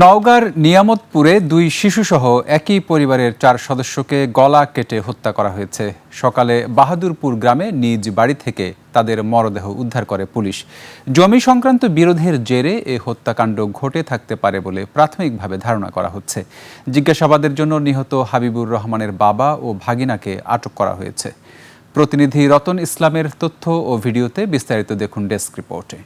নওগাঁর নিয়ামতপুরে দুই শিশুসহ একই পরিবারের 4 সদস্যকে গলা কেটে হত্যা করা হয়েছে। সকালে বাহাদুরপুর গ্রামে নিজ বাড়ি থেকে তাদের মরদেহ উদ্ধার করে পুলিশ। জমি সংক্রান্ত বিরোধের জেরে এই হত্যাকাণ্ড ঘটে থাকতে পারে বলে প্রাথমিকভাবে ধারণা করা হচ্ছে। জিজ্ঞাসাবাদের জন্য নিহত হাবিবুর রহমানের বাবা ও ভাগিনাকে আটক করা হয়েছে। প্রতিনিধি রতন ইসলামের তথ্য ও ভিডিওতে বিস্তারিত দেখুন ডেস্ক রিপোর্টে।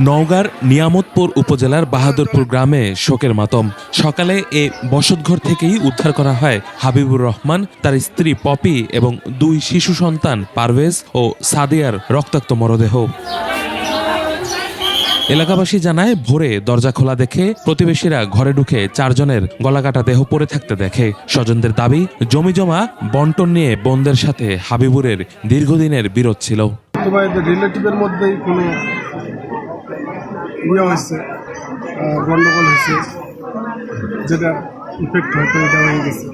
নওগাঁর নিয়ামতপুর উপজেলার বাহাদুরপুর গ্রামে শোকের মাতম। সকালে এ বসতঘর থেকেই উদ্ধার করা হয় হাবিবুর রহমান, তার স্ত্রী পপি এবং দুই শিশু সন্তান পারভেজ ও সাদিয়ার রক্তাক্ত মরদেহ। এলাকাবাসী জানায়, ভোরে দরজা খোলা দেখে প্রতিবেশীরা ঘরে ঢুকে 4 জনের গলাকাটা দেহ পড়ে থাকতে দেখে। স্বজনদের দাবি, জমিজমা বন্টন নিয়ে বোনদের সাথে হাবিবুরের দীর্ঘদিনের বিরোধ ছিল। রিলেটিভের মধ্যেই কোনো হয়েছে, গন্ডগোল হয়েছে, যেটা ইফেক্ট হয়তো এটা হয়ে গেছে।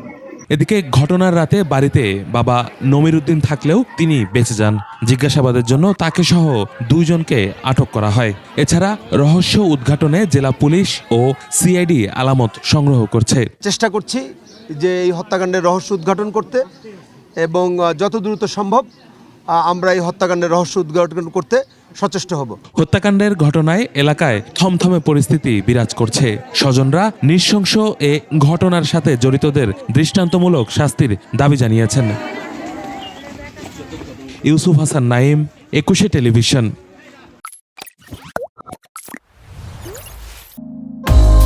এদিকে ঘটনার রাতে বাড়িতে বাবা নমিরুদ্দিন থাকলেও তিনি বেঁচে যান। জিজ্ঞাসাবাদের জন্য তাকে সহ 2 জনকে আটক করা হয়। এছাড়া রহস্য উদ্ঘাটনে জেলা পুলিশ ও সিআইডি আলামত সংগ্রহ করছে। চেষ্টা করছি যে এই হত্যাকাণ্ডের রহস্য উদ্ঘাটন করতে এবং যত দ্রুত সম্ভব আমরা এই হত্যাকাণ্ডের রহস্য উদ্ঘাটন করতে সচেষ্ট হব। হত্যাকাণ্ডের ঘটনায় এলাকায় থমথমে পরিস্থিতি বিরাজ করছে। স্বজনরা নৃশংস এ ঘটনার সাথে জড়িতদের দৃষ্টান্তমূলক শাস্তির দাবি জানিয়েছেন। ইউসুফ হাসান নাইম, 21 টেলিভিশন।